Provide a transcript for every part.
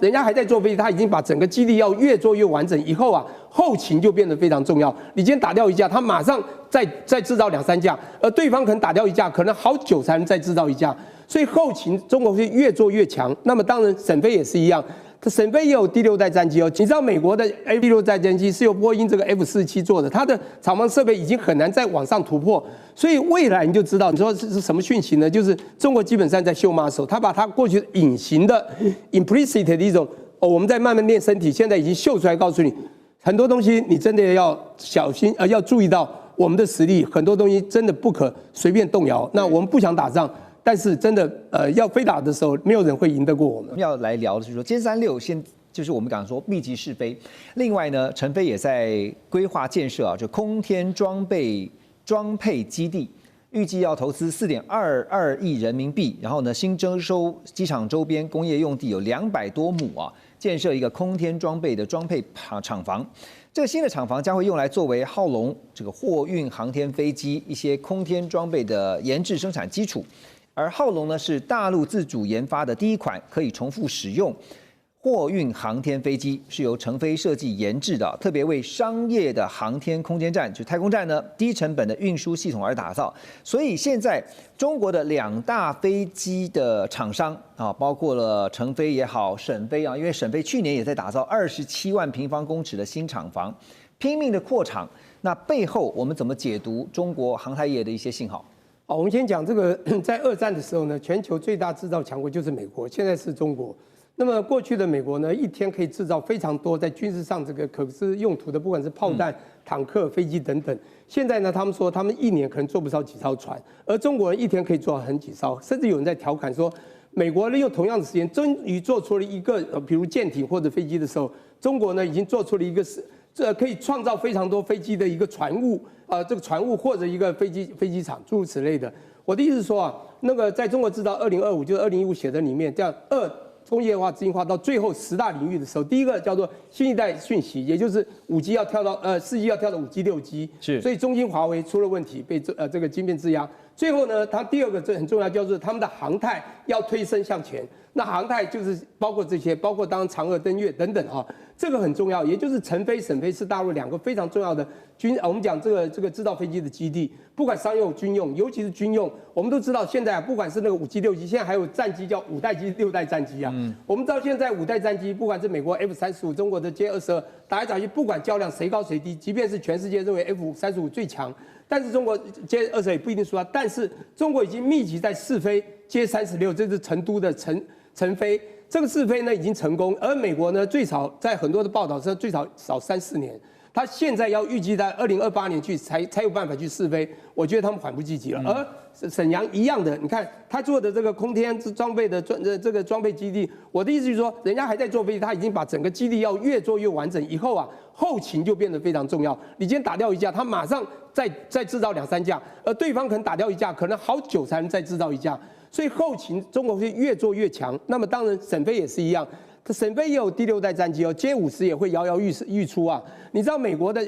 人家还在做飞机，他已经把整个基地要越做越完整，以后啊，后勤就变得非常重要。你今天打掉一架，他马上再制造2、3架，而对方可能打掉一架，可能好久才能再制造一架。所以后勤中国会越做越强。那么当然，沈飞也是一样。沈飞也有第6代战机哦，你知道美国的第6代战机是由波音这个 F-47做的，它的厂房设备已经很难再往上突破，所以未来你就知道，你说是什么讯息呢？就是中国基本上在秀 muscle， 它把它过去隐形的 implicit 的一种我们在慢慢练身体，现在已经秀出来，告诉你很多东西你真的要小心，要注意到我们的实力，很多东西真的不可随便动摇。那我们不想打仗。但是真的，要非打的时候，没有人会赢得过我们。要来聊的是说，歼36就是我们讲说密集试飞。另外呢，陈飞也在规划建设就空天装配基地，预计要投资4.22亿人民币。然后呢，新征收机场周边工业用地有200多亩啊，建设一个空天装备厂房。这个新的厂房将会用来作为浩龙这个货运航天飞机一些空天装备的研制生产基础。而浩龙呢是大陆自主研发的第一款可以重复使用货运航天飞机，是由成飞设计研制的，特别为商业的航天空间站，就太空站呢低成本的运输系统而打造。所以现在中国的2大飞机的厂商啊，包括了成飞也好，沈飞啊，因为沈飞去年也在打造27万平方公尺的新厂房，拼命的扩厂。那背后我们怎么解读中国航太业的一些信号？我们先讲这个，在2战的时候呢，全球最大制造强国就是美国，现在是中国。那么过去的美国呢，一天可以制造非常多在军事上这个可是用途的，不管是炮弹、坦克、飞机等等。现在呢，他们说他们1年可能做不到几艘船，而中国人一天可以做到很几艘，甚至有人在调侃说，美国利用同样的时间，终于做出了一个比如舰艇或者飞机的时候，中国呢已经做出了一个这可以创造非常多飞机的一个船坞，这个船坞或者一个飞机场，诸如此类的。我的意思是说啊，那个在中国制造2025，就是2015写的里面，这样工业化、资讯化到最后10大领域的时候，第一个叫做新一代讯息，也就是5G 要跳到4G 要跳到5G、6G， 是，所以中兴、华为出了问题，被这个晶片制压。最后呢，它第二个这很重要，叫做他们的航太要推升向前。那航太就是包括这些，包括当然嫦娥登月等等啊，这个很重要。也就是成飞、沈飞是大陆2个非常重要的我们讲这个制造飞机的基地，不管商用、军用，尤其是军用，我们都知道现在不管是那个5G、6G，现在还有战机叫5代机、6代战机啊。我们知道现在5代战机，不管是美国 F-35、中国的歼-22，打来打去，不管较量谁高谁低，即便是全世界认为 F-35最强。但是中国歼-22也不一定输啊，但是中国已经密集在试飞歼-36，这是成都的成飞，这个试飞呢已经成功，而美国呢最少在很多的报道上最少3、4年，他现在要预计在2028年去才有办法去试飞，我觉得他们缓不济急了。而沈阳一样的，你看他做的这个空天装备的这个装备基地，我的意思就是说，人家还在做飞机，他已经把整个基地要越做越完整，以后啊后勤就变得非常重要。你今天打掉一架，他马上再制造2、3架，而对方可能打掉一架，可能好久才能再制造一架。所以后勤中国会越做越强。那么当然沈飞也是一样，沈飞也有第6代战机哦，歼-50也会摇摇欲出啊。你知道美国的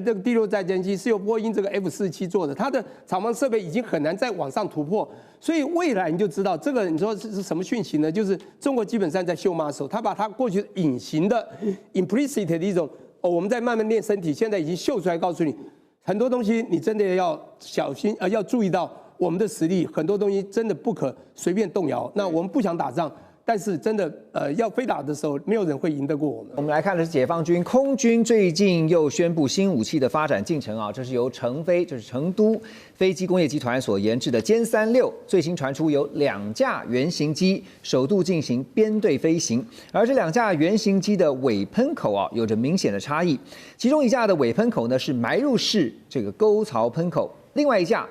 这个第6代战机是由波音这个 F-47做的，它的厂房设备已经很难再往上突破，所以未来你就知道这个你说是什么讯息呢？就是中国基本上在秀 muscle， 它把它过去隐形的 implicit 的一种我们在慢慢练身体，现在已经秀出来，告诉你很多东西你真的要小心，要注意到我们的实力，很多东西真的不可随便动摇。那我们不想打仗，但是真的要非打的时候，没有人会赢得过我们。我们来看的是解放军空军最近又宣布新武器的发展进程啊，这是由成飞，就是成都飞机工业集团所研制的歼36，最新传出有2架原型机首度进行编队飞行，而这2架原型机的尾喷口啊有着明显的差异，其中一架的尾喷口呢是埋入式这个沟槽喷口，另外一架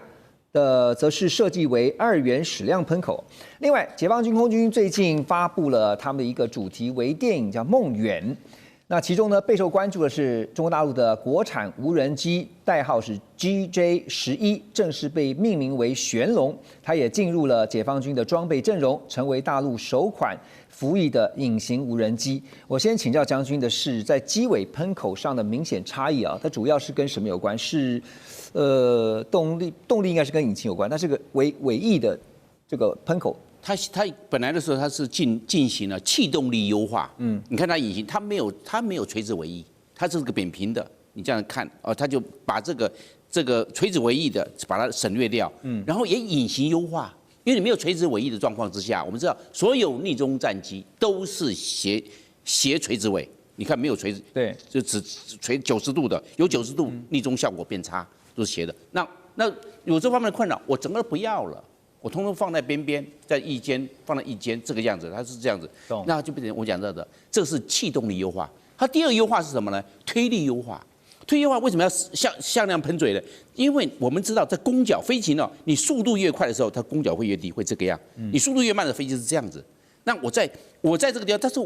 则是设计为2元矢量喷口。另外，解放军空军最近发布了他们的一个主题微电影，叫《梦远》。那其中呢，备受关注的是中国大陆的国产无人机，代号是 GJ11，正式被命名为玄龙。它也进入了解放军的装备阵容，成为大陆首款服役的隐形无人机。我先请教将军的是，在机尾喷口上的明显差异啊，它主要是跟什么有关？是动力应该是跟引擎有关，但是个尾翼的这个喷口它本来的时候它是进行了气动力优化，你看它引擎，它没有垂直尾翼，它是个扁平的，你这样看它就把这个垂直尾翼的把它省略掉，然后也引擎优化，因为你没有垂直尾翼的状况之下，我们知道所有逆中战机都是斜垂直尾，你看没有垂直，对，就只垂90度的，有90度逆中效果变差，都是斜的。那有这方面的困扰，我整个不要了。我通通放在边边，在翼尖放在翼尖这个样子，它是这样子，那就变成我讲到的，这是气动力优化。它第二个优化是什么呢？推力优化。推力优化为什么要向量喷嘴呢？因为我们知道在弓角飞行你速度越快的时候，它弓角会越低，会这个样。你速度越慢的飞机是这样子。那我在这个地方，但是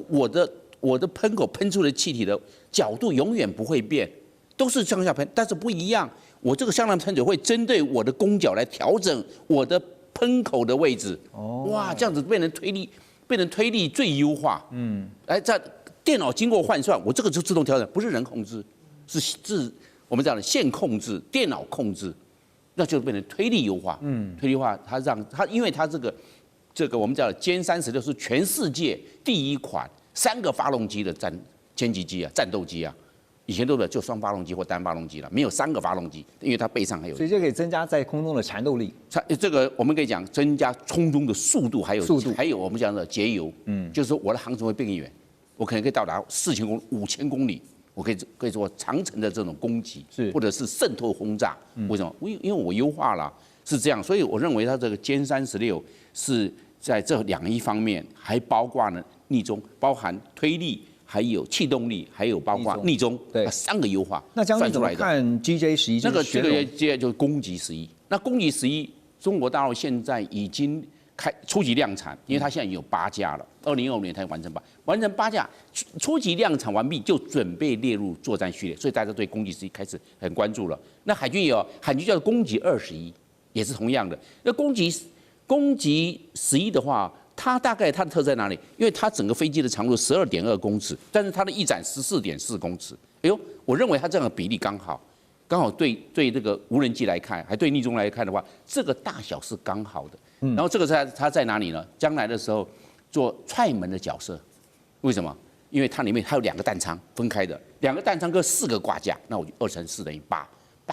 我的喷口喷出的气体的角度永远不会变，都是向下喷，但是不一样。我这个向量喷嘴会针对我的弓角来调整我的喷口的位置，哇，这样子变成推力最优化。在电脑经过换算，我这个就自动调整，不是人控制，是我们讲的线控制，电脑控制，那就变成推力优化。推力优化因为它这个我们讲的歼36是全世界第一款3个发动机的歼击机啊，战斗机啊。以前都是就双发动机或单发动机了，没有3个发动机，因为它背上还有。所以这可以增加在空中的缠斗力。这个我们可以讲增加空中的速度，还有我们讲的节油。就是说我的航程会变远，我可能可以到达4000公里、5000公里，我可以做长程的这种攻击，或者是渗透轰炸。为什么？因为我优化了，是这样。所以我认为它这个歼36是在这一方面，还包括呢逆中，包含推力。还有气动力，还有包括逆中，对，3个优化。那将军怎么看 GJ11？这个接就是攻击11。那攻击11，中国大陆现在已经初级量产，因为它现在已经有8架了，2025年才完成8架，初级量产完毕就准备列入作战序列，所以大家对攻击11开始很关注了。那海军也有，海军叫做攻击21，也是同样的。那攻击11的话。它大概它的特在哪里？因为它整个飞机的长度12.2公尺，但是它的翼展14.4公尺。哎呦，我认为它这样的比例刚好对这个无人机来看，还对逆中来看的话，这个大小是刚好的。然后这个它在哪里呢？将来的时候做踹门的角色，为什么？因为它里面还有2个弹舱分开的，2个弹舱跟4个挂架，那我就2乘4等于8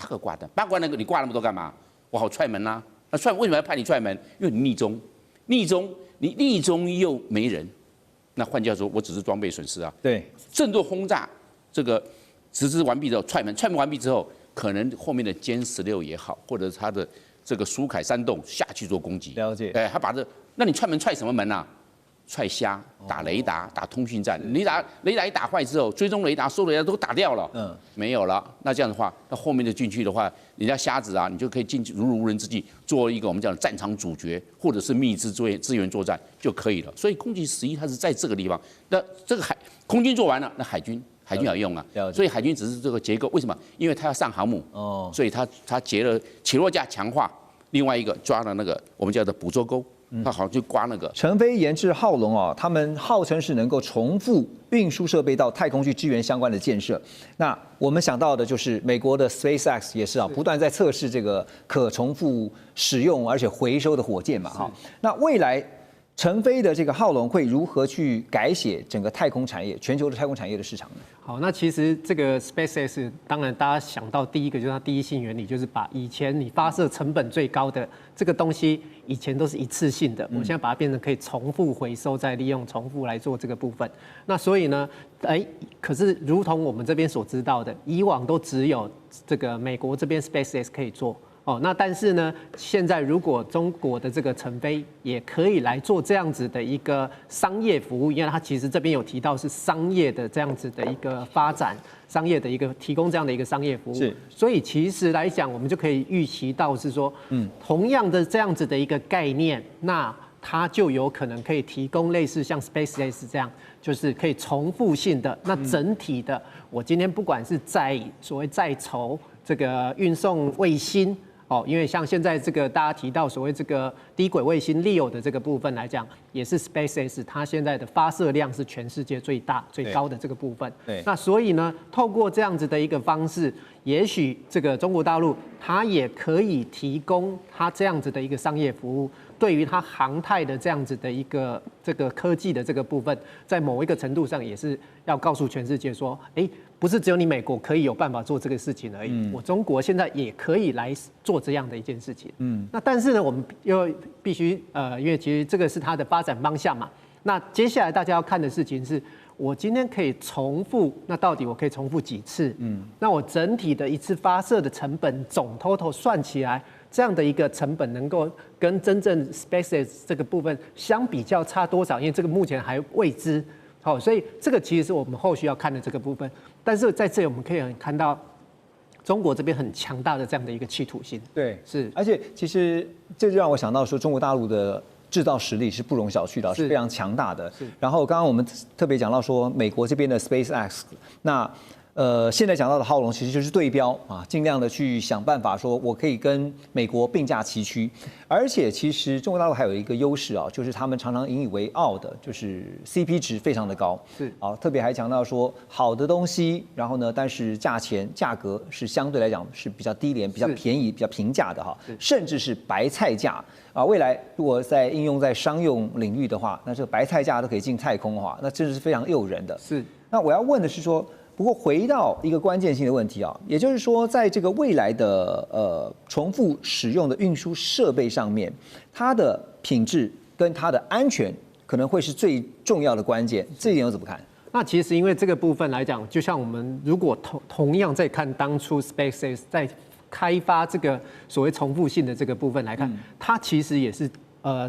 个挂弹，8挂那个你挂那么多干嘛？我好踹门啊！那为什么要派你踹门？因为你你逆中又没人，那换句话说，我只是装备损失啊。对，震动轰炸这个实施完毕之后，踹门完毕之后，可能后面的歼16也好，或者它的这个苏凯3洞下去做攻击。了解。他把那你踹门踹什么门啊？踹虾、打雷达、打通讯站。雷达一打坏之后，追踪雷达、收雷达都打掉了，没有了。那这样的话，那后面的进去的话，人家瞎子啊，你就可以进去如入无人之境，做一个我们讲的战场主角，或者是密支支援作战就可以了。所以攻击11它是在这个地方，那这个空军做完了，那海军要用啊。所以海军只是这个结构，为什么？因为它要上航母，所以它结了起落架强化，另外一个抓了那个我们叫做捕捉钩。他好像就刮那个成飞研制浩龙啊，他们号称是能够重复运输设备到太空去支援相关的建设。那我们想到的就是美国的 SpaceX 也是啊，不断在测试这个可重复使用而且回收的火箭嘛哈。那未来成飞的这个浩龙会如何去改写整个太空产业、全球的太空产业的市场呢？好，那其实这个 SpaceX 当然大家想到第一个就是它第一性原理，就是把以前你发射成本最高的这个东西，以前都是一次性的，我现在把它变成可以重复回收再利用，重复来做这个部分。那所以呢，可是如同我们这边所知道的，以往都只有这个美国这边 SpaceX 可以做。那但是呢，现在如果中国的这个成飞也可以来做这样子的一个商业服务，因为它其实这边有提到是商业的这样子的一个发展，商业的一个提供这样的一个商业服务，是，所以其实来讲，我们就可以预期到是说，同样的这样子的一个概念，那它就有可能可以提供类似像 SpaceX 这样，就是可以重复性的，那整体的，我今天不管是所谓在筹这个运送卫星。因为像现在这个大家提到所谓这个低轨卫星 LEO 的这个部分来讲，也是 SpaceX 它现在的发射量是全世界最大最高的这个部分。对，那所以呢，透过这样子的一个方式，也许这个中国大陆它也可以提供它这样子的一个商业服务。对于它航太的这样子的一个这个科技的这个部分，在某一个程度上也是要告诉全世界说，不是只有你美国可以有办法做这个事情而已，我中国现在也可以来做这样的一件事情。那但是呢，我们又必须因为其实这个是它的发展方向嘛。那接下来大家要看的事情是，我今天可以重复，那到底我可以重复几次？那我整体的一次发射的成本总 total 算起来。这样的一个成本能够跟真正 SpaceX 这个部分相比较差多少？因为这个目前还未知，好，所以这个其实是我们后续要看的这个部分。但是在这里我们可以看到中国这边很强大的这样的一个企图心。对，是，而且其实这就让我想到说，中国大陆的制造实力是不容小觑的，是非常强大的。然后刚刚我们特别讲到说，美国这边的 SpaceX， 那现在讲到的浩龙其实就是对标啊，尽量的去想办法说，我可以跟美国并驾齐驱。而且其实中国大陆还有一个优势啊，就是他们常常引以为傲的，就是 CP 值非常的高。是啊，特别还强调说，好的东西，然后呢，但是价格是相对来讲是比较低廉、比较便宜、比较平价的哈，甚至是白菜价啊。未来如果在应用在商用领域的话，那这个白菜价都可以进太空的话，那真的是非常诱人的。是。那我要问的是说。不过回到一个关键性的问题啊，也就是说，在这个未来的重复使用的运输设备上面，它的品质跟它的安全可能会是最重要的关键，这一点我怎么看？那其实因为这个部分来讲，就像我们如果同样在看当初 SpaceX 在开发这个所谓重复性的这个部分来看，它其实也是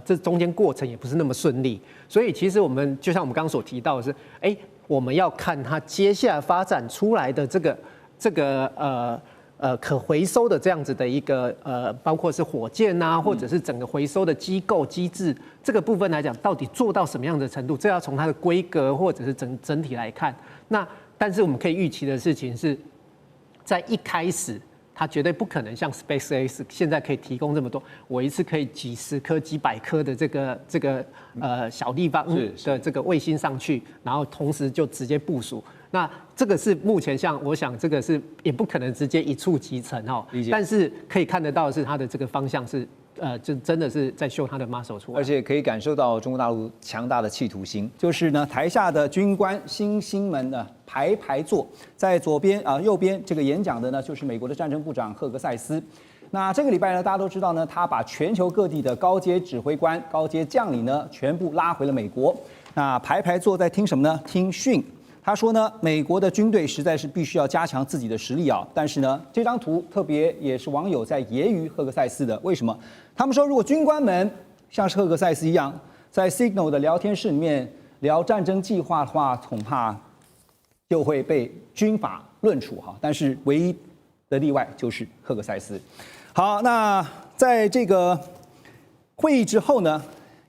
这中间过程也不是那么顺利，所以其实我们就像我们刚刚所提到的是，我们要看它接下来发展出来的这个可回收的这样子的一个包括是火箭啊，或者是整个回收的机构机制这个部分来讲，到底做到什么样的程度？这要从它的规格或者是整体来看。那但是我们可以预期的事情是，在一开始。它绝对不可能像 SpaceX 现在可以提供这么多，我一次可以几十颗、几百颗的这个小地方的这个卫星上去，然后同时就直接部署。那这个是目前像我想这个是也不可能直接一触即成哦，但是可以看得到的是它的这个方向是。就真的是在秀他的 muscle 出来，而且可以感受到中国大陆强大的企图心。就是呢，台下的军官星星们呢排排坐，在左边右边这个演讲的呢就是美国的战争部长赫格塞斯。那这个礼拜呢，大家都知道呢，他把全球各地的高阶指挥官、高阶将领呢全部拉回了美国。那排排坐在听什么呢？听训。他说呢，美国的军队实在是必须要加强自己的实力啊。但是呢，这张图特别也是网友在揶揄赫格塞斯的。为什么？他们说，如果军官们像是赫格塞斯一样，在 Signal 的聊天室里面聊战争计划的话，恐怕就会被军法论处哈。但是唯一的例外就是赫格塞斯。好，那在这个会议之后呢，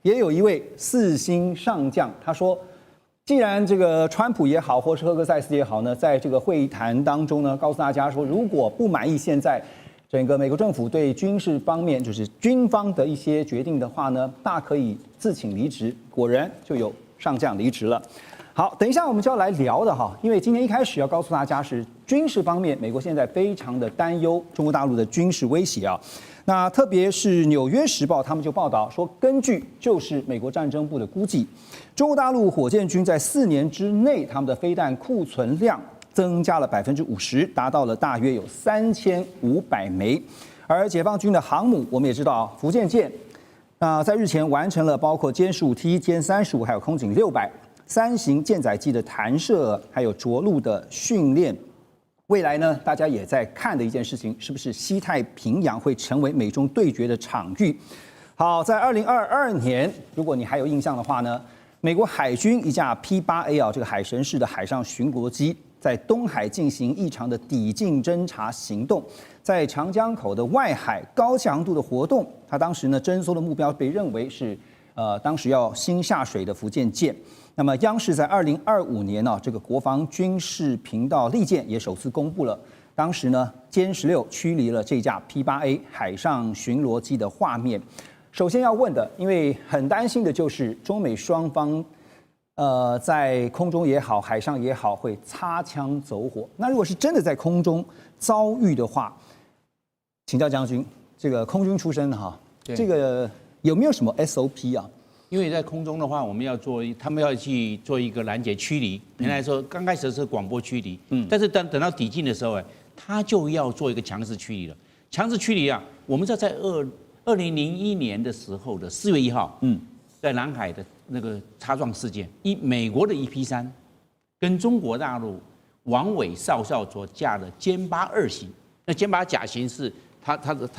也有一位4星上将，他说。既然这个川普也好，或是赫格塞斯也好呢，在这个会谈当中呢，告诉大家说，如果不满意现在整个美国政府对军事方面，就是军方的一些决定的话呢，大可以自请离职。果然就有上将离职了。好，等一下我们就要来聊的哈，因为今天一开始要告诉大家是军事方面，美国现在非常的担忧中国大陆的军事威胁啊。那特别是《纽约时报》他们就报道说，根据就是美国战争部的估计，中国大陆火箭军在4年之内，他们的飞弹库存量增加了50%，达到了大约有3500枚。而解放军的航母，我们也知道福建舰，在日前完成了包括歼15T、歼35，还有空警600、3型舰载机的弹射，还有着陆的训练。未来呢，大家也在看的一件事情，是不是西太平洋会成为美中对决的场域？好，在2022年，如果你还有印象的话呢，美国海军一架 P8A 这个海神式的海上巡逻机，在东海进行异常的抵近侦察行动，在长江口的外海高强度的活动，它当时呢侦搜的目标被认为是当时要新下水的福建舰。那么，央视在2025年这个国防军事频道利剑也首次公布了，当时呢歼16驱离了这架 P8A 海上巡逻机的画面。首先要问的，因为很担心的就是中美双方，在空中也好，海上也好，会擦枪走火。那如果是真的在空中遭遇的话，请教将军，这个空军出身哈，这个有没有什么 SOP 啊？因为在空中的话，我们要他们要去做一个拦截驱离。原来说刚开始是广播驱离，但是等到抵近的时候，他就要做一个强制驱离了。强制驱离啊，我们知道在2001年的时候的4月1号，在南海的那个擦撞事件，美国的EP3跟中国大陆王伟少校所驾的歼8-2型，那歼8甲型是它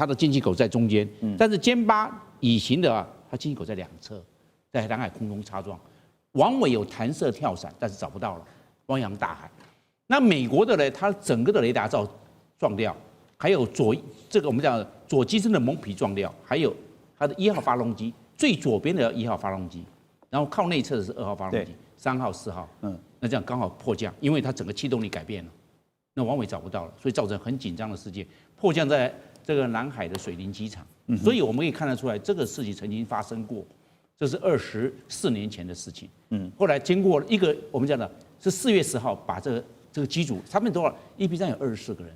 的进气口在中间，但是歼8乙型的啊，它进气口在两侧。在南海空中擦撞，王伟有弹射跳伞，但是找不到了，汪洋大海。那美国的呢，它整个的雷达撞掉，还有这个我们讲左机身的蒙皮撞掉，还有它的1号发动机最左边的1号发动机，然后靠内侧的是2号发动机，3号、4号，那这样刚好迫降，因为它整个气动力改变了，那王伟找不到了，所以造成很紧张的事件，迫降在这个南海的水林机场，所以我们可以看得出来，这个事情曾经发生过。这是24年前的事情。后来经过一个我们讲的是4月10号，把这个机组，他们多少EP3有24个人，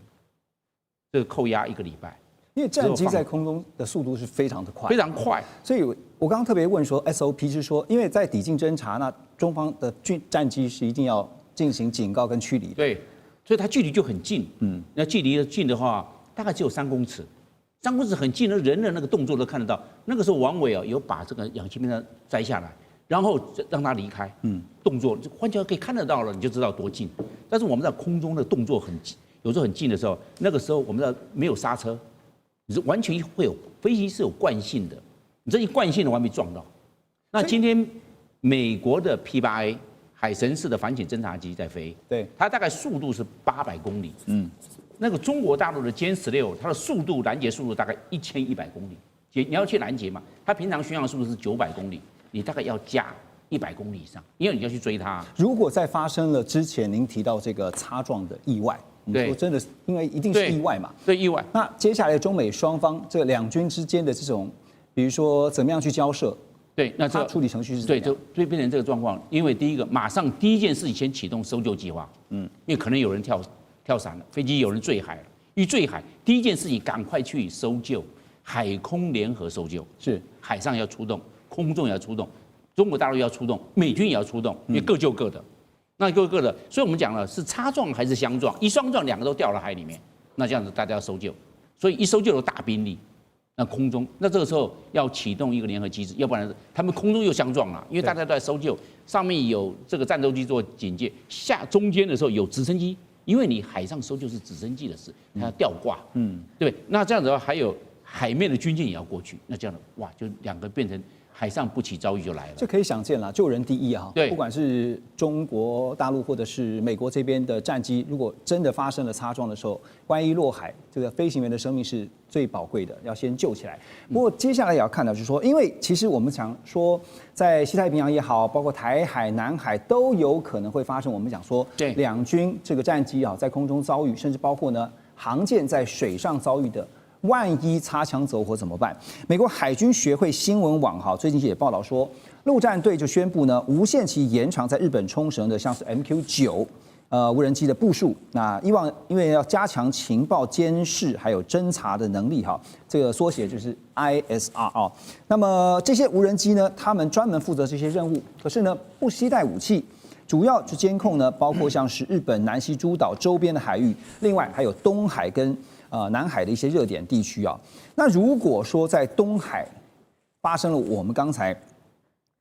这个扣押1个礼拜。因为战机在空中的速度是非常的快，非常快。所以我刚刚特别问说 SOP 是说，因为在抵近侦察，那中方的战机是一定要进行警告跟驱离的。对，所以它距离就很近。那距离近的话，大概只有3公尺。3公尺很近的人的那个动作都看得到。那个时候王伟有把这个氧气面罩摘下来，然后让他离开。动作完全可以看得到了，你就知道多近。但是我们在空中的动作很近，有时候很近的时候，那个时候我们的没有刹车，你是完全会有飞机是有惯性的，你这一惯性的完没撞到。那今天美国的 P8A 海神式的反潜侦察机在飞，对，它大概速度是800公里。那个中国大陆的歼16，它的拦截速度大概1100公里。你要去拦截嘛，它平常巡航速度是900公里，你大概要加100公里以上，因为你要去追它。如果在发生了之前您提到这个擦撞的意外，我们说真的是因为一定是意外嘛？对，意外。那接下来中美双方这两军之间的这种，比如说怎么样去交涉？对，那它处理程序是怎么样？就变成这个状况。因为第一个，马上第一件事情先启动搜救计划。因为可能有人跳伞了，飞机有人坠海了。一坠海，第一件事情赶快去搜救，海空联合搜救，是海上要出动，空中也要出动，中国大陆要出动，美军也要出动，因为各救各的，那各各的，所以我们讲了是擦撞还是相撞，一相撞两个都掉到海里面，那这样子大家要搜救，所以一搜救有大兵力，那空中那这个时候要启动一个联合机制，要不然他们空中又相撞了，因为大家都在搜救，上面有这个战斗机做警戒，中间的时候有直升机。因为你海上搜救是直升机的事，它要吊挂，对不对？那这样子的话，还有海面的军舰也要过去，那这样的哇，就两个变成海上不起遭遇就来了。这可以想见了，救人第一啊！对，不管是中国大陆或者是美国这边的战机，如果真的发生了擦撞的时候，万一落海，这个飞行员的生命是最宝贵的，要先救起来。不过接下来也要看到，就是说，因为其实我们想说，在西太平洋也好，包括台海、南海都有可能会发生。我们讲说，对两军这个战机啊，在空中遭遇，甚至包括呢航舰在水上遭遇的。万一擦枪走火怎么办？美国海军学会新闻网哈最近也报道说，陆战队就宣布呢，无限期延长在日本冲绳的像是 MQ9无人机的部署。那因为要加强情报监视还有侦查的能力哈，这个缩写就是 ISR 啊。那么这些无人机呢，他们专门负责这些任务，可是呢不携带武器。主要去监控呢，包括像是日本南西诸岛周边的海域，另外还有东海跟南海的一些热点地区啊。那如果说在东海发生了我们刚才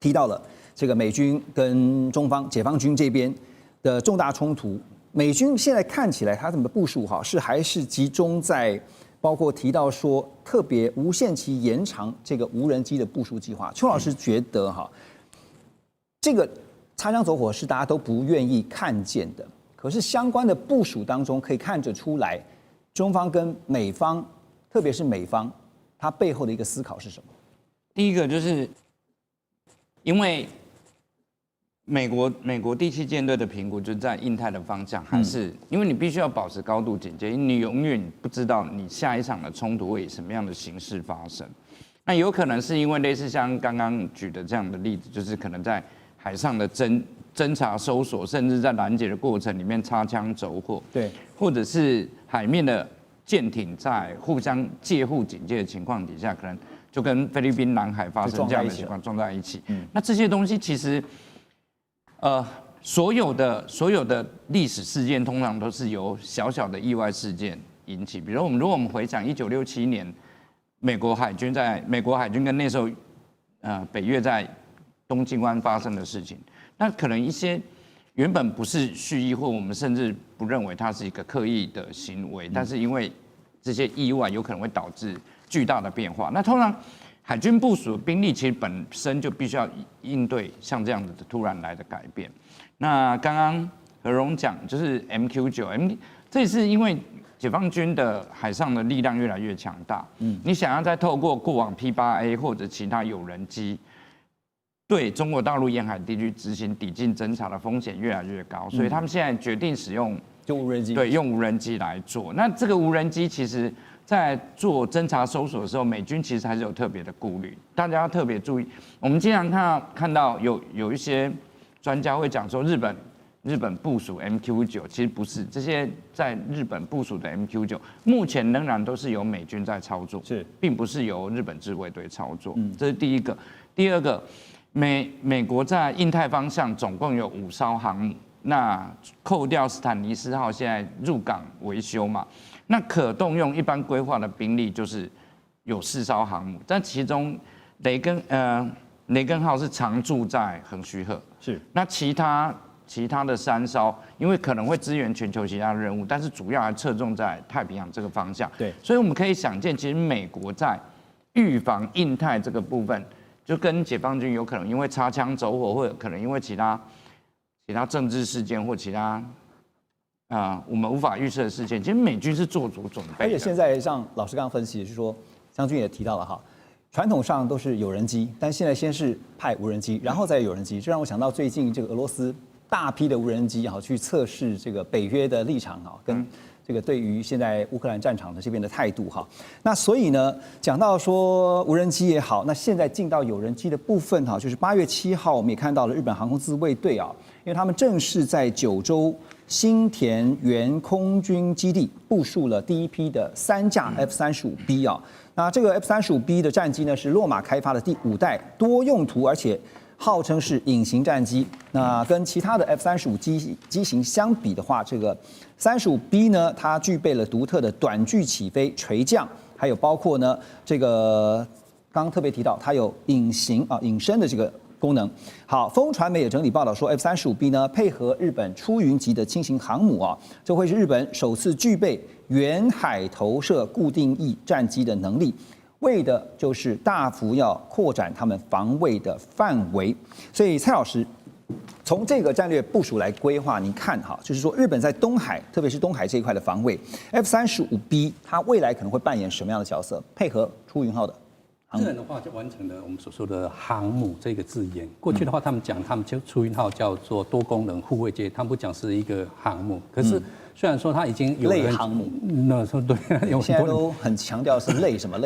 提到了这个美军跟中方解放军这边的重大冲突，美军现在看起来他们的部署哈还是集中在包括提到说特别无限期延长这个无人机的部署计划。邱老师觉得哈，这个擦枪走火是大家都不愿意看见的，可是相关的部署当中可以看得出来，中方跟美方，特别是美方，它背后的一个思考是什么？第一个就是因为美国第7舰队的评估就在印太的方向，还是因为你必须要保持高度警戒，你永远不知道你下一场的冲突会以什么样的形式发生。那有可能是因为类似像刚刚举的这样的例子，就是可能在海上的侦查搜索，甚至在拦截的过程里面擦枪走火，对，或者是海面的舰艇在互相借互警戒的情况底下，可能就跟菲律宾南海发生这样的情况撞在一起。那这些东西其实，所有的历史事件通常都是由小小的意外事件引起。比如如果我们回想1967年，美国海军跟那时候北越在东京湾发生的事情，那可能一些原本不是蓄意，或我们甚至不认为它是一个刻意的行为，但是因为这些意外有可能会导致巨大的变化。那通常海军部署的兵力其实本身就必须要应对像这样子的突然来的改变。那刚刚何荣讲就是 MQ9，这也是因为解放军的海上的力量越来越强大，你想要再透过过往 P8A 或者其他有人机对中国大陆沿海地区执行抵近侦察的风险越来越高，所以他们现在决定使用就无人机，对，用无人机来做。那这个无人机其实在做侦察搜索的时候，美军其实还是有特别的顾虑，大家要特别注意。我们经常看到有一些专家会讲说，日本部署 MQ9，其实不是，这些在日本部署的 MQ9，目前仍然都是由美军在操作，并不是由日本自卫队操作。这是第一个。第二个，美国在印太方向总共有5艘航母，那扣掉斯坦尼斯号现在入港维修嘛，那可动用一般规划的兵力就是有4艘航母，但其中雷根号是常驻在横须贺，那其他的3艘，因为可能会支援全球其他任务，但是主要还侧重在太平洋这个方向。对，所以我们可以想见，其实美国在预防印太这个部分，就跟解放军有可能因为擦枪走火，或者可能因为其他政治事件或其他我们无法预测的事件，其实美军是做足准备的。而且现在像老师刚刚分析，就是说将军也提到了哈。传统上都是有人机，但现在先是派无人机，然后再有人机，这让我想到最近这个俄罗斯大批的无人机去测试这个北约的立场跟这个对于现在乌克兰战场的这边的态度哈。那所以呢，讲到说无人机也好，那现在进到有人机的部分就是8月7号，我们也看到了日本航空自卫队因为他们正式在九州新田原空军基地部署了第一批的3架 F-35B 那这个 F-35B 的战机呢，是洛马开发的第5代多用途，而且号称是隐形战机。那跟其他的 F-35机型相比的话，这个 35B 呢，它具备了独特的短距起飞、垂降，还有包括呢这个刚刚特别提到它有隐身的这个功能。好，风传媒也整理报道说 ，F-35B 呢配合日本出云级的轻型航母这会是日本首次具备远海投射固定翼战机的能力，为的就是大幅要扩展他们防卫的范围。所以蔡老师从这个战略部署来规划，你看就是说日本在东海，特别是东海这一块的防卫 ，F-35B 它未来可能会扮演什么样的角色？配合出云号的。自然的话就完成了我们所说的航母这个字眼。过去的话，他们讲他们就出云号叫做多功能护卫舰，他们不讲是一个航母。可是虽然说它已经有类航母，那说对，现在都很强调是类什么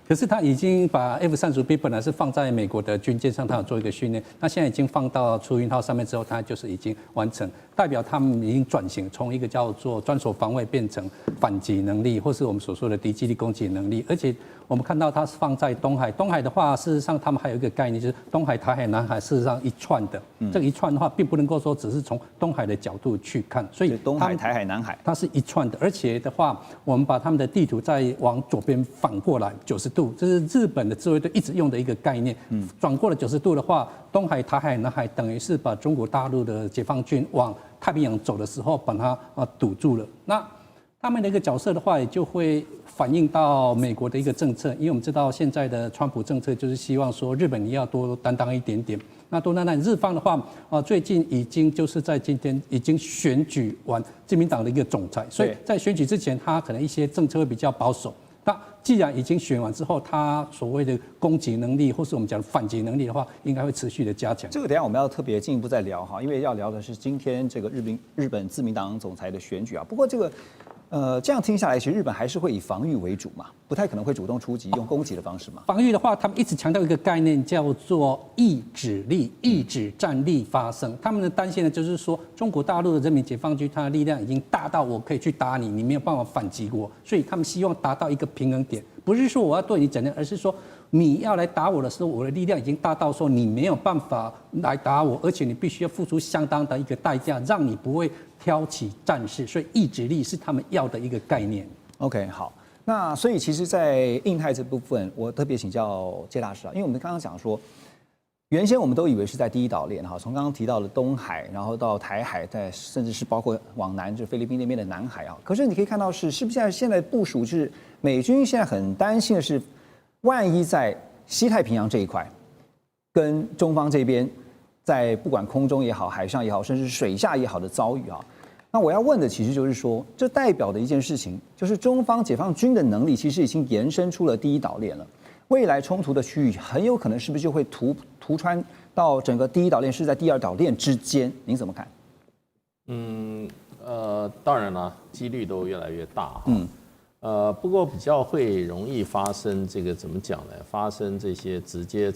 可是他已经把 F-35B 本来是放在美国的军舰上，他有做一个训练，那现在已经放到出云号上面之后，它就是已经完成，代表他们已经转型，从一个叫做专属防卫变成反击能力，或是我们所说的敌基地攻击能力。而且我们看到它是放在东海，东海的话，事实上他们还有一个概念，就是东海、台海、南海，事实上一串的。这个一串的话，并不能够说只是从东海的角度去看，所以东海、台海、南海，它是一串的。而且的话，我们把他们的地图再往左边反过来90度，这是日本的自卫队一直用的一个概念。转过了90度的话，东海、台海、南海等于是把中国大陆的解放军往太平洋走的时候，把它堵住了。那他们的一个角色的话，也就会反映到美国的一个政策，因为我们知道现在的川普政策就是希望说日本你要多担当一点点。那多担当，日方的话，最近已经就是在今天已经选举完自民党的一个总裁，所以在选举之前，他可能一些政策会比较保守。那既然已经选完之后，他所谓的攻击能力，或是我们讲的反击能力的话，应该会持续的加强。这个等一下我们要特别进一步再聊因为要聊的是今天这个日本自民党总裁的选举不过这个这样听下来，其实日本还是会以防御为主嘛，不太可能会主动出击，用攻击的方式嘛。防御的话，他们一直强调一个概念，叫做抑制力，抑制战力发生。他们的担心呢，就是说中国大陆的人民解放军，它的力量已经大到我可以去打你，你没有办法反击我，所以他们希望达到一个平衡点，不是说我要对你怎样，而是说你要来打我的时候，我的力量已经大到说你没有办法来打我，而且你必须要付出相当的一个代价，让你不会挑起战事。所以意志力是他们要的一个概念。OK， 好，那所以其实，在印太这部分，我特别请教介大使啊，因为我们刚刚讲说，原先我们都以为是在第一岛链哈，从刚刚提到的东海，然后到台海，甚至是包括往南，就菲律宾那边的南海啊。可是你可以看到是不是现在部署是美军现在很担心的是，万一在西太平洋这一块，跟中方这边在不管空中也好、海上也好，甚至水下也好的遭遇啊。那我要问的其实就是说，这代表的一件事情，就是中方解放军的能力其实已经延伸出了第一岛链了。未来冲突的区域很有可能是不是就会突穿到整个第一岛链是在第二岛链之间？您怎么看？当然了，几率都越来越大。不过比较会容易发生这个怎么讲呢？发生这些直接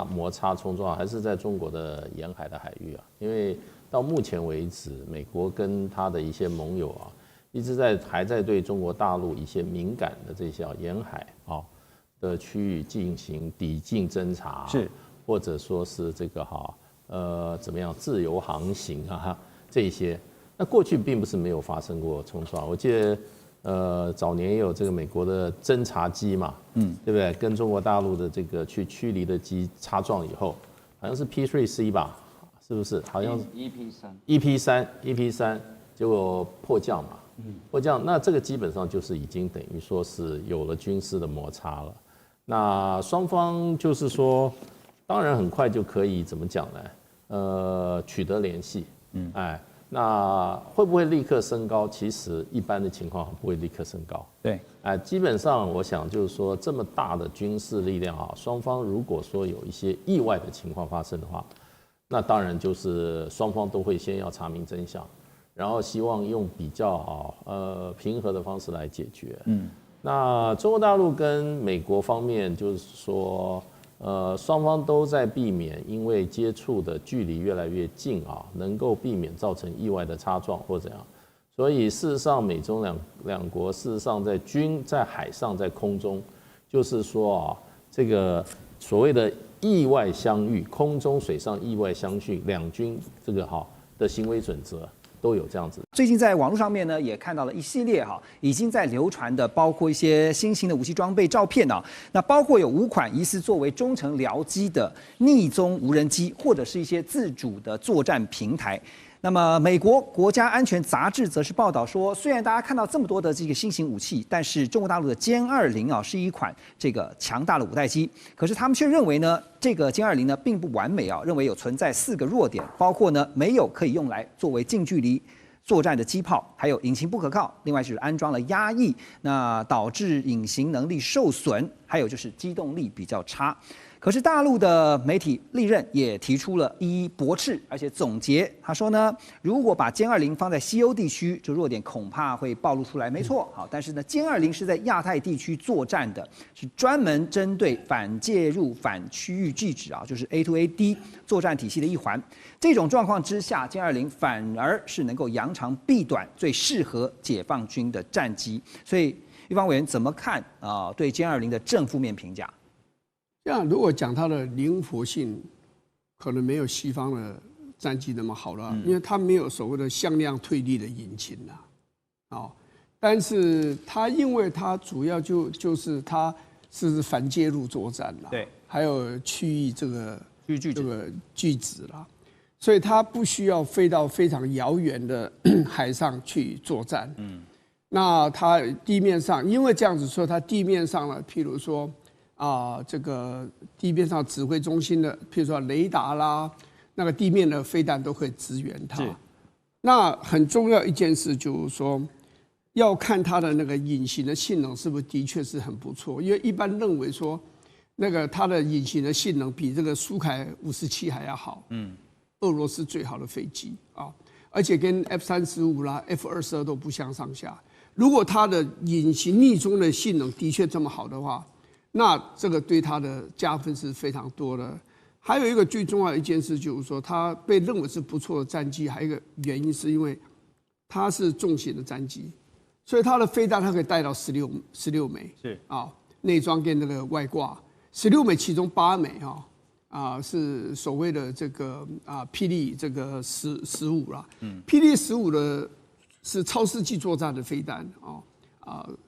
摩擦冲撞，还是在中国的沿海的海域啊，因为到目前为止，美国跟他的一些盟友啊，一直还在对中国大陆一些敏感的这些沿海的区域进行抵近侦察，是或者说是这个怎么样自由航行啊这一些。那过去并不是没有发生过冲撞，我记得早年也有这个美国的侦察机嘛，对不对？跟中国大陆的这个去驱离的机擦撞以后，好像是 P3C 吧。是不是？好像是 EP3，结果迫降嘛，迫降，那这个基本上就是已经等于说是有了军事的摩擦了。那双方就是说，当然很快就可以怎么讲呢？取得联系，那会不会立刻升高？其实一般的情况不会立刻升高。对，基本上我想就是说，这么大的军事力量啊，双方如果说有一些意外的情况发生的话，那当然就是双方都会先要查明真相，然后希望用比较平和的方式来解决。那中国大陆跟美国方面就是说，双方都在避免因为接触的距离越来越近啊，能够避免造成意外的擦撞或怎样。所以事实上，美中两国事实上在海上在空中，就是说这个所谓的意外相遇，空中水上意外相遇，两军这个的行为准则都有这样子。最近在网络上面呢，也看到了一系列已经在流传的，包括一些新型的武器装备照片啊，那包括有5款疑似作为中程僚机的逆踪无人机，或者是一些自主的作战平台。那么，美国国家安全杂志则是报道说，虽然大家看到这么多的这个新型武器，但是中国大陆的歼20是一款这个强大的五代机，可是他们却认为呢，这个歼20呢并不完美啊，认为有存在4个弱点，包括呢没有可以用来作为近距离作战的机炮，还有引擎不可靠，另外就是安装了压抑，那导致隐形能力受损，还有就是机动力比较差。可是大陆的媒体历任也提出了一一驳斥，而且总结，他说呢，如果把歼20放在西欧地区，这弱点恐怕会暴露出来。没错，好，但是呢，歼20是在亚太地区作战的，是专门针对反介入、反区域拒止就是 A2AD 作战体系的一环。这种状况之下，歼20反而是能够扬长避短，最适合解放军的战机。所以，玉芳委员怎么看对歼20的正负面评价？这样，如果讲它的灵活性，可能没有西方的战机那么好了，因为它没有所谓的向量推力的引擎但是它因为它主要就是它是反介入作战啦，对，还有区域这个拒止啦，所以它不需要飞到非常遥远的海上去作战。那它地面上，因为这样子说，它地面上呢，譬如说。这个地面上指挥中心的，譬如说雷达啦，那个地面的飞弹都可以支援它。那很重要一件事就是说，要看它的那个隐形的性能是不是的确是很不错，因为一般认为说，那个它的隐形的性能比这个苏凯57还要好。俄罗斯最好的飞机而且跟 F-35啦、F-22都不相上下。如果它的隐形匿踪的性能的确这么好的话，那这个对它的加分是非常多的。还有一个最重要的一件事就是说，它被认为是不错的战机，还有一个原因是因为它是重型的战机，所以它的飞弹它可以带到16枚，是啊，内装跟那个外挂16枚，其中8枚是所谓的这个霹雳这个15啦，霹雳15的是超世纪作战的飞弹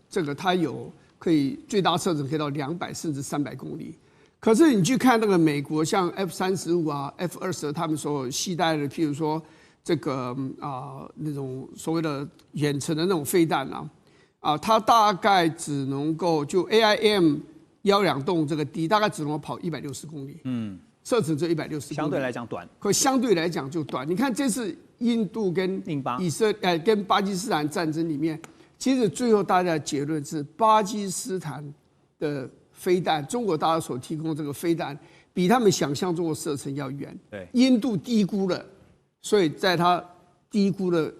这个它有可以最大射程可以到200甚至300公里。可是你去看那个美国像 F-35 F-22他们所携带的，譬如说这个那种所谓的远程的那种飞弹它大概只能够就 AIM-12洞这个低，大概只能够跑160公里，射程就160公里，相对来讲短，可相对来讲就短。你看这次印度跟跟巴基斯坦战争里面，其实最后大家的结论是巴基斯坦的飞弹，中国大陆所提供这个飞弹比他们想象中的射程要远。对，印度低估了，所以在他低估的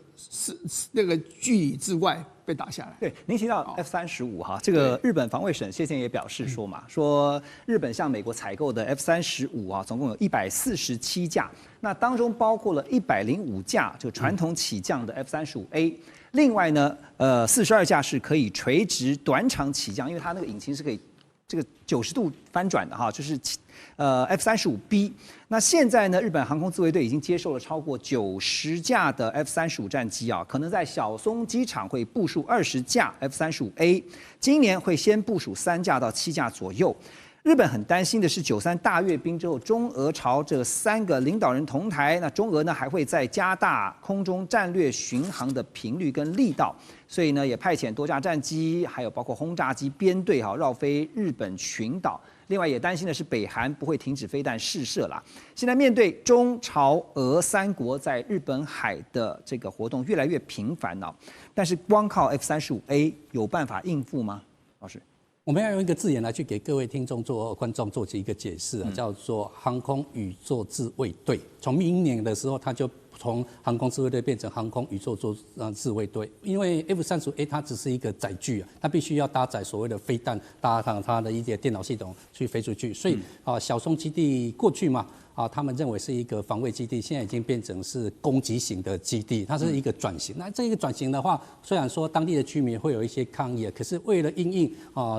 那个距离之外被打下来。对，您提到 F-35哈，这个日本防卫省先前也表示说嘛，说日本向美国采购的 F-35总共有147架，那当中包括了105架就传统起降的 F-35A。另外呢，42架是可以垂直短场起降，因为它那个引擎是可以这个90度翻转的哈，就是F-35B。那现在呢，日本航空自卫队已经接受了超过90架的 F-35战机可能在小松机场会部署20架 F-35A， 今年会先部署3架到7架左右。日本很担心的是，93大阅兵之后，中俄朝这3个领导人同台，那中俄呢还会再加大空中战略巡航的频率跟力道，所以呢也派遣多架战机，还有包括轰炸机编队绕飞日本群岛。另外也担心的是，北韩不会停止飞弹试射啦。现在面对中朝俄3国在日本海的这个活动越来越频繁但是光靠 F-35A 有办法应付吗？老师？我们要用一个字眼来去给各位听众观众做一个解释叫做航空宇宙自卫队。从明年的时候，它就从航空自卫队变成航空宇宙自卫队，因为 F-35A 它只是一个载具它必须要搭载所谓的飞弹，搭上它的一些电脑系统去飞出去。所以小松基地过去嘛。他们认为是一个防卫基地，现在已经变成是攻击型的基地，它是一个转型。那这个转型的话，虽然说当地的居民会有一些抗议，可是为了因应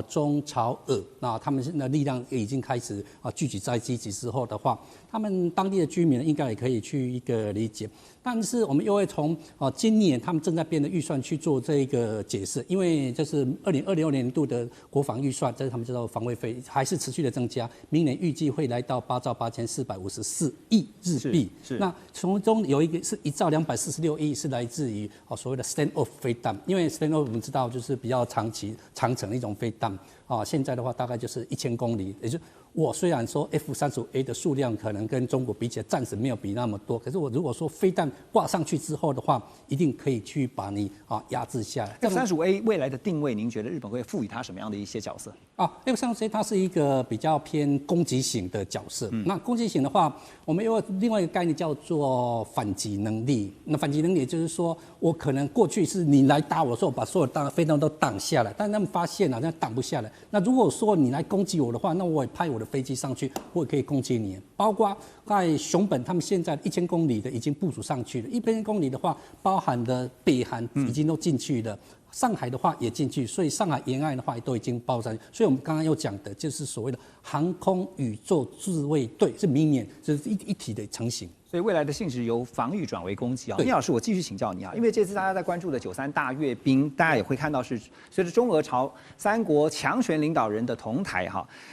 中朝俄，那他们的力量已经开始聚集在一起之后的话，他们当地的居民应该也可以去一个理解。但是我们又会从今年他们正在编的预算去做这一个解释，因为这是2026年度的国防预算，这是他们知道防卫费还是持续的增加，明年预计会来到8兆8454亿日币。那从中有一个是1兆246亿是来自于所谓的 stand-off 飞弹，因为 stand-off 我们知道就是比较长程的一种飞弹现在的话大概就是1000公里，也就是我虽然说 F-35A 的数量可能跟中国比起来暂时没有比那么多，可是我如果说飞弹挂上去之后的话，一定可以去把你压制下来。F-35A 未来的定位，您觉得日本会赋予它什么样的一些角色？F-35A 它是一个比较偏攻击型的角色。那攻击型的话，我们有另外一个概念叫做反击能力。那反击能力就是说我可能过去是你来打我的时候，把所有飞弹都挡下来，但是他们发现好像挡不下来。那如果说你来攻击我的话，那我也派我的飞机上去，我也可以攻击你。包括在熊本，他们现在1000公里的已经部署上去了。1000公里的话，包含的北韩已经都进去了。上海的话也进去，所以上海沿岸的话都已经包上去。所以我们刚刚又讲的就是所谓的航空宇宙自卫队，是明年就是一体的成型。所以未来的性质由防御转为攻击聂老师，我继续请教你因为这次大家在关注的93大阅兵，大家也会看到是随着中俄朝3国强权领导人的同台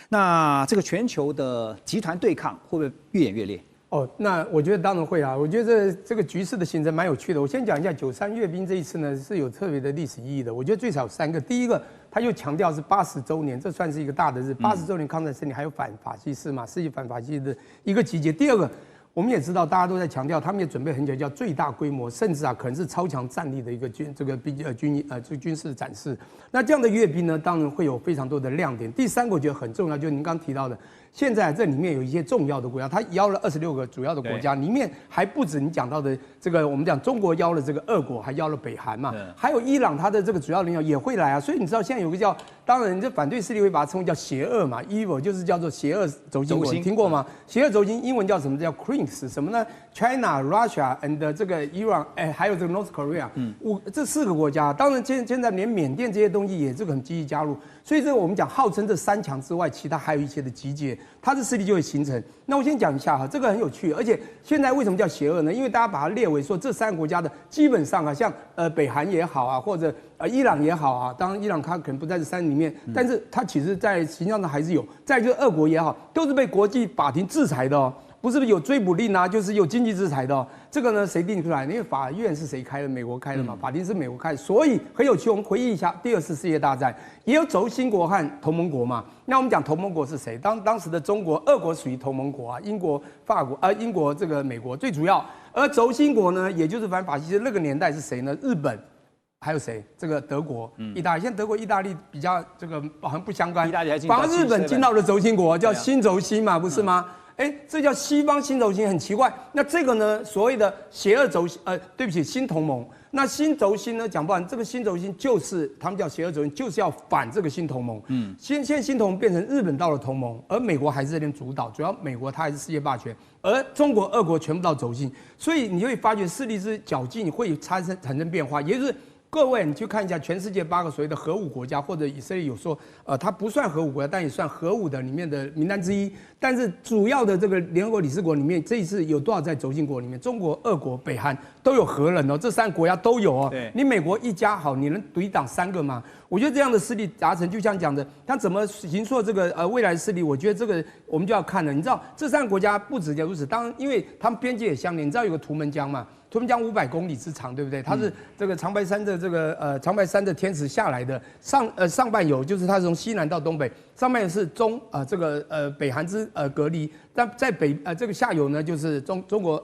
那这个全球的集团对抗会不会越演越烈？那我觉得当然会啦。我觉得这个局势的形成蛮有趣的。我先讲一下93阅兵这一次呢是有特别的历史意义的。我觉得最少有3个。第一个，他又强调是80周年，这算是一个大的日，80周年抗战胜利，还有反法西斯嘛，世界反法西斯的一个集结。第二个，我们也知道大家都在强调，他们也准备很久，叫最大规模，甚至可能是超强战力的一个军事展示。那这样的阅兵呢，当然会有非常多的亮点。第3个我觉得很重要，就是您刚提到的。现在这里面有一些重要的国家，他邀了26个主要的国家，里面还不止你讲到的这个，我们讲中国邀了这个俄国，还邀了北韩嘛，还有伊朗，他的这个主要领导也会来啊。所以你知道现在有个叫，当然这反对势力会把它称为叫邪恶嘛 ，evil 就是叫做邪恶轴心国，你听过吗？邪恶轴心英文叫什么？叫 CRIMS 什么呢 ？China、Russia and 这个 Iran， 还有这个 North Korea，这4个国家，当然现在连缅甸这些东西也这个很积极加入。所以这个我们讲号称这3强之外，其他还有一些的集结，它的势力就会形成。那我先讲一下哈，这个很有趣，而且现在为什么叫邪恶呢？因为大家把它列为说这3个国家的基本上啊，像北韩也好啊，或者伊朗也好啊，当然伊朗它可能不在这3里面，但是它其实在形象上还是有。再就是俄国也好，都是被国际法庭制裁的哦。不是有追捕令啊，就是有经济制裁的哦。这个呢，谁定出来？因为法院是谁开的？美国开的嘛，法庭是美国开的，所以很有趣。我们回忆一下第2次世界大战，也有轴心国和同盟国嘛。那我们讲同盟国是谁？当时的中国、俄国属于同盟国啊，英国、法国英国这个美国最主要。而轴心国呢，也就是反法西斯那个年代是谁呢？日本。还有谁？这个德国、意大利，现在德国、意大利比较这个好像不相关。意大利还进，反而日本进到了轴心国，叫新轴心嘛，不是吗？这叫西方新轴心，很奇怪。那这个呢，所谓的邪恶轴心，对不起，新同盟。那新轴心呢，讲不完，这个新轴心就是他们叫邪恶轴心，就是要反这个新同盟。现在新同盟变成日本到了同盟，而美国还是在那边主导，主要美国它还是世界霸权，而中国、俄国全部到轴心，所以你会发觉势力之较劲会产生变化，也就是。各位，你去看一下全世界8个所谓的核武国家，或者以色列有说，它不算核武国家，但也算核武的里面的名单之一。但是主要的这个联合国理事国里面，这一次有多少在轴心国里面？中国、俄国、北韩都有核人哦，这3个国家都有哦。你美国一家好，你能抵挡3个吗？我觉得这样的势力达成，就像讲的，它怎么形塑这个未来的势力？我觉得这个我们就要看了。你知道这3个国家不止如此，当然因为他们边界也相连，你知道有个图们江嘛？图们江500公里之长，对不对？它是这个长白山的这个长白山的天池下来的上半游，就是它是从西南到东北，上半游是北韩之隔离，但在这个下游呢，就是中国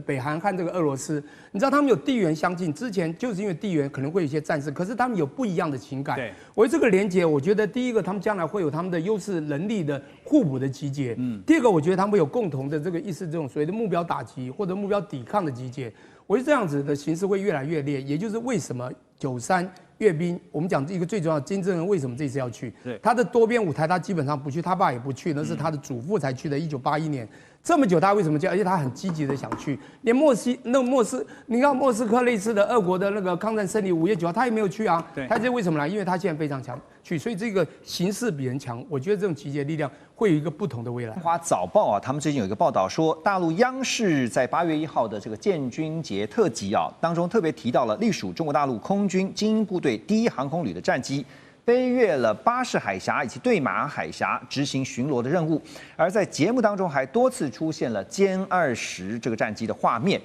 北韩和这个俄罗斯，你知道他们有地缘相近，之前就是因为地缘可能会有一些战事，可是他们有不一样的情感。对，为这个连结，我觉得第一个他们将来会有他们的优势能力的互补的集结。第二个我觉得他们会有共同的这个意识，这种所谓的目标打击或者目标抵抗的集结。我觉得这样子的形势会越来越烈，也就是为什么93阅兵，我们讲一个最重要的金正恩为什么这次要去？他的多边舞台他基本上不去，他爸也不去，那是他的祖父才去的，1981年。这么久他为什么去？而且他很积极的想去，连你看莫斯科类似的俄国的那个抗战胜利5月9号他也没有去啊。他这为什么来？因为他现在非常强去，所以这个形势比人强。我觉得这种集结力量会有一个不同的未来。《华早报》啊，他们最近有一个报道说，大陆央视在8月1号的这个建军节特辑啊当中特别提到了隶属中国大陆空军精英部队第1航空旅的战机。飞越了巴士海峡以及对马海峡执行巡逻的任务，而在节目当中还多次出现了歼20这个战机的画面。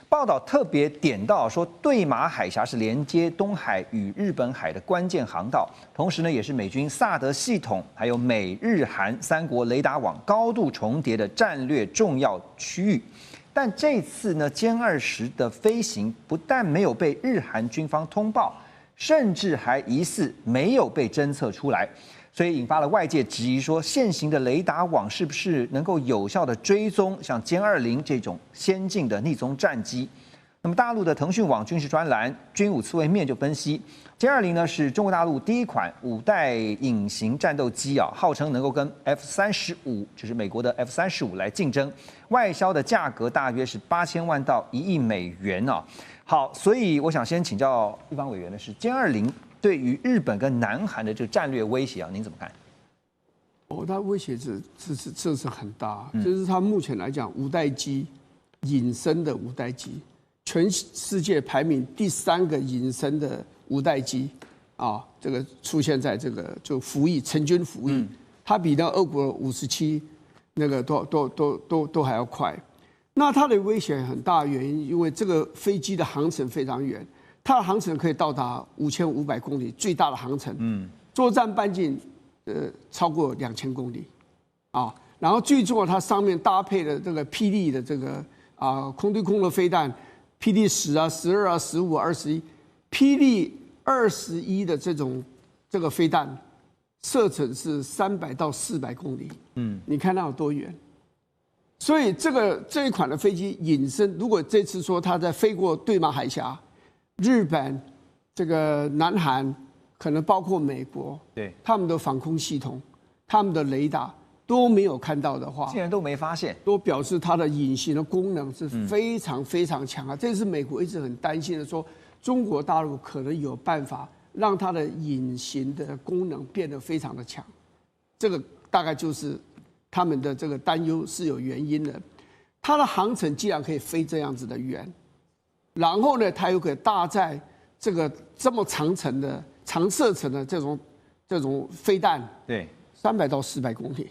报道特别点到说，对马海峡是连接东海与日本海的关键航道，同时呢，也是美军萨德系统还有美日韩3国雷达网高度重叠的战略重要区域。但这次呢，歼20的飞行不但没有被日韩军方通报，甚至还疑似没有被侦测出来，所以引发了外界质疑，说现行的雷达网是不是能够有效的追踪像歼20这种先进的逆踪战机？那么大陆的腾讯网军事专栏军武刺猬面就分析，歼20呢是中国大陆第一款5代隐形战斗机啊，号称能够跟 F-35，就是美国的 F-35来竞争，外销的价格大约是8000万到1亿美元啊。好，所以我想先请教立方委员的是，歼20对于日本跟南韩的这个战略威胁啊，您怎么看？它威胁这是很大，就是它目前来讲5代机隐身的5代机，全世界排名第3个隐身的5代机啊，这个出现在这个就服役成军服役，它比那俄国57那个都还要快。那它的威胁很大，原因因为这个飞机的航程非常远，它的航程可以到达5500公里，最大的航程，作战半径超过2000公里，啊，然后最重要，它上面搭配了这个霹雳的这个空对空的飞弹，霹雳10啊、12啊、15、21，霹雳21的这个飞弹射程是300到400公里，你看它有多远？所以这一款的飞机引申，如果这次说它在飞过对马海峡，日本、这个南韩，可能包括美国，对，他们的防空系统、他们的雷达都没有看到的话，竟然都没发现，都表示它的隐形的功能是非常非常强啊！这是美国一直很担心的，说中国大陆可能有办法让它的隐形的功能变得非常的强，这个大概就是他们的这个担忧是有原因的。它的航程既然可以飞这样子的远，然后呢，它又可以搭载这么长程的长射程的这种飞弹，对，300到400公里，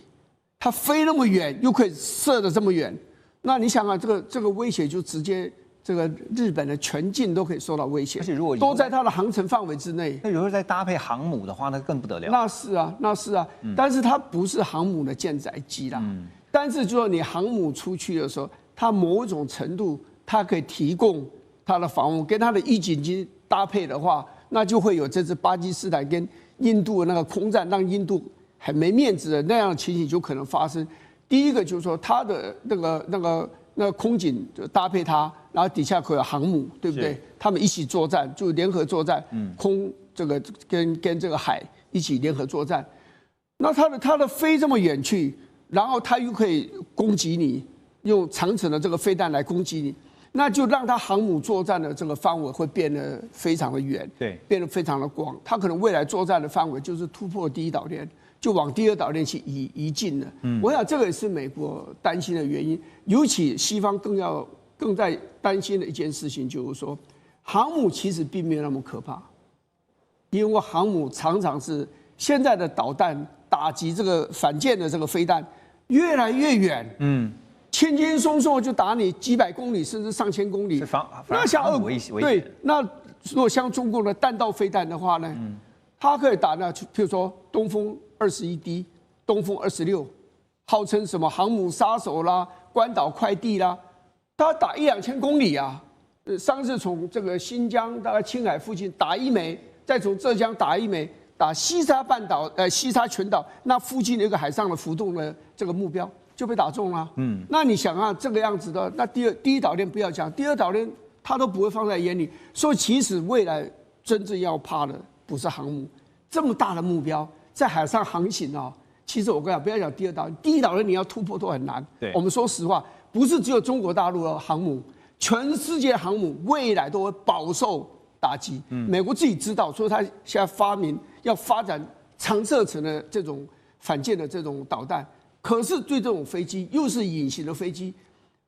它飞那么远，又可以射得这么远，那你想想，这个威胁就直接这个日本的全境都可以受到威胁，而且如果都在它的航程范围之内。那有时候再搭配航母的话，那更不得了。那是啊，但是它不是航母的舰载机啦。但是就说你航母出去的时候，它某种程度它可以提供它的防务，跟它的预警机搭配的话，那就会有这次巴基斯坦跟印度的那个空战，让印度很没面子的那样的情形就可能发生。第一个就是说它的那个空警就搭配它，然后底下可以有航母，对不对？他们一起作战，就联合作战，空这个跟这个海一起联合作战。那它的飞这么远去，然后它又可以攻击你，用长程的这个飞弹来攻击你，那就让它航母作战的这个范围会变得非常的远，对，变得非常的广。它可能未来作战的范围就是突破第一岛链，就往第二岛链去移进了。我想这个也是美国担心的原因，尤其西方更在担心的一件事情就是说，航母其实并没有那么可怕，因为航母常常是现在的导弹打击这个反舰的这个飞弹越来越远，轻轻松松就打你几百公里甚至上千公里。那像对，那如果像中共的弹道飞弹的话呢，它可以打那，譬如说东风21D、东风26，号称什么航母杀手啦、关岛快递啦，它打1、2千公里啊。上次从这个新疆大概青海附近打一枚，再从浙江打一枚，打西沙西沙群岛那附近的一个海上的浮动的这个目标就被打中了。那你想啊，这个样子的，那第一岛链不要讲，第二岛链它都不会放在眼里。所以其实未来真正要怕的不是航母，这么大的目标在海上航行啊，其实我跟你讲，不要讲第二岛链，第一岛链你要突破都很难。对，我们说实话，不是只有中国大陆的航母。全世界航母未来都会饱受打击。美国自己知道，所以他现在要发展长射程的这种反舰的这种导弹。可是对这种飞机又是隐形的飞机，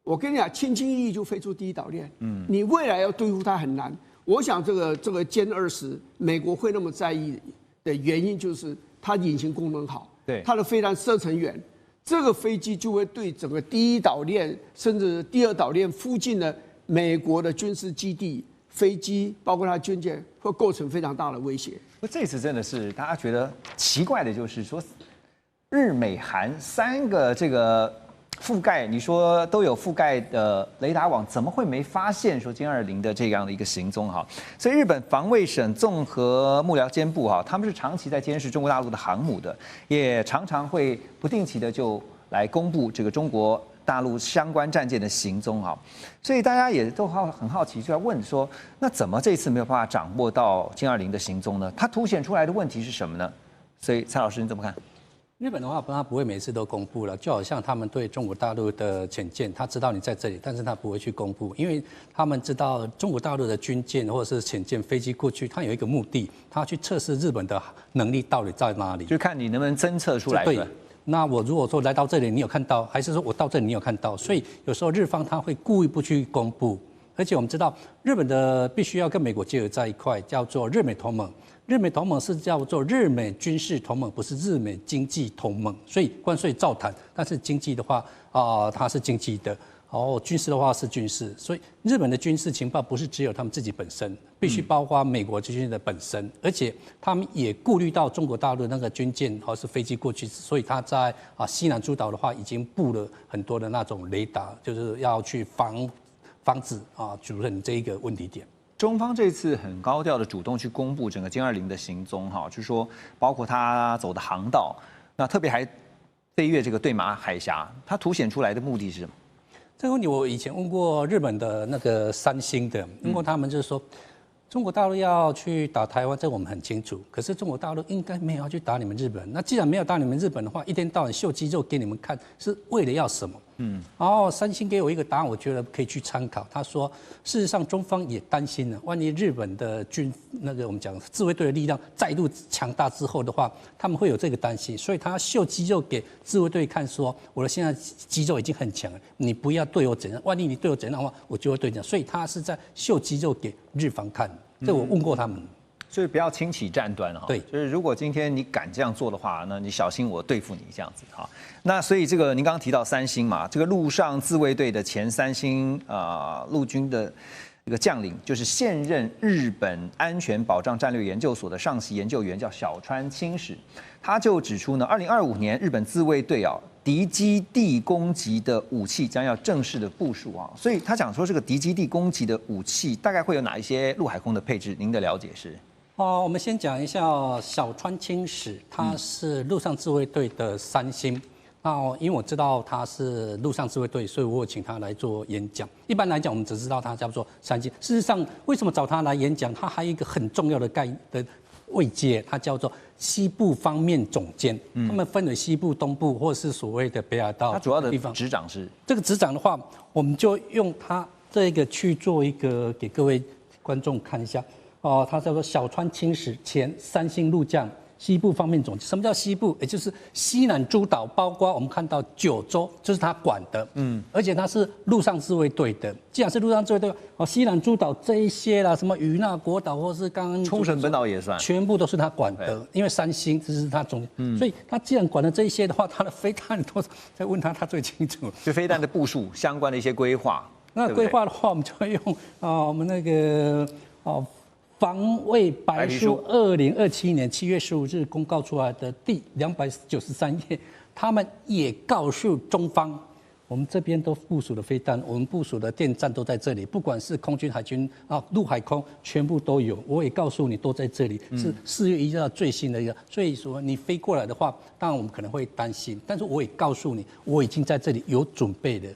我跟你讲，轻轻易易就飞出第一岛链。你未来要对付它很难。我想这个歼20，美国会那么在意的原因就是它隐形功能好，对，它的飞弹射程远。这个飞机就会对整个第一岛链甚至第二岛链附近的美国的军事基地、飞机，包括它的军舰，会构成非常大的威胁。这次真的是大家觉得奇怪的，就是说日美韩3个这个覆盖，你说都有覆盖的雷达网，怎么会没发现说歼20的这样的一个行踪哈？所以日本防卫省综合幕僚监部哈，他们是长期在监视中国大陆的航母的，也常常会不定期的就来公布这个中国大陆相关战舰的行踪哈。所以大家也都很好奇，就要问说，那怎么这次没有办法掌握到歼20的行踪呢？它凸显出来的问题是什么呢？所以蔡老师你怎么看？日本的话，他不会每次都公布了，就好像他们对中国大陆的潜舰，他知道你在这里，但是他不会去公布，因为他们知道中国大陆的军舰或者是潜舰飞机过去，它有一个目的，他去测试日本的能力到底在哪里，就看你能不能侦测出来。对。那我如果说来到这里，你有看到，还是说我到这里你有看到？所以有时候日方他会故意不去公布，而且我们知道日本的必须要跟美国结合在一块，叫做日美同盟。日美同盟是叫做日美军事同盟，不是日美经济同盟。所以关税照谈，但是经济的话它是经济的，军事的话是军事。所以日本的军事情报不是只有他们自己本身，必须包括美国军舰的本身，而且他们也顾虑到中国大陆那个军舰或是飞机过去，所以他在西南诸岛的话已经布了很多的那种雷达，就是要去防止出现这一个问题点。中方这次很高调的主动去公布整个歼20的行踪，哈，就是说包括他走的航道，那特别还飞越这个对马海峡，它凸显出来的目的是什么？这个问题我以前问过日本的那个三星的，问过他们就是说，中国大陆要去打台湾，这我们很清楚。可是中国大陆应该没有要去打你们日本。那既然没有打你们日本的话，一天到晚秀肌肉给你们看，是为了要什么？然后三星给我一个答案，我觉得可以去参考。他说，事实上中方也担心了，万一日本的我们讲自卫队的力量再度强大之后的话，他们会有这个担心，所以他秀肌肉给自卫队看，说我的现在肌肉已经很强了，你不要对我怎样，万一你对我怎样的话，我就会对你怎样。所以他是在秀肌肉给日方看。这我问过他们。所以不要轻启战端哈，对，就是如果今天你敢这样做的话，那你小心我对付你这样子哈。那所以这个您刚刚提到三星嘛，这个陆上自卫队的前三星陆军的这个将领，就是现任日本安全保障战略研究所的上席研究员，叫小川清史，他就指出呢，2025年日本自卫队敌基地攻击的武器将要正式的部署啊，所以他讲说这个敌基地攻击的武器大概会有哪一些陆海空的配置？您的了解是？我们先讲一下小川清史，他是陆上自卫队的三星。那因为我知道他是陆上自卫队，所以我有请他来做演讲。一般来讲，我们只知道他叫做三星。事实上，为什么找他来演讲？他还有一个很重要的位阶，它叫做西部方面总监。他们分为西部、东部，或是所谓的北海道。他主要的执掌是这个执掌的话，我们就用他这个去做一个给各位观众看一下。他叫做小川清史，前三星陆将，西部方面总监。什么叫西部？也就是西南诸岛，包括我们看到九州，就是他管的。而且他是陆上自卫队的。既然是陆上自卫队，西南诸岛这一些啦，什么与那国岛，或是刚刚冲绳本岛也算，全部都是他管的。因为三星这是他总监，所以他既然管了这一些的话，他的飞弹多少？再问他最清楚。就飞弹的部署相关的一些规划。那规划的话，我们就会用我们那个防卫白书2027年7月15日公告出来的第293页，他们也告诉中方，我们这边都部署的飞弹，我们部署的电站都在这里，不管是空军、海军陆海空，全部都有。我也告诉你都在这里，是4月1日最新的一个。所以说你飞过来的话，当然我们可能会担心，但是我也告诉你，我已经在这里有准备的。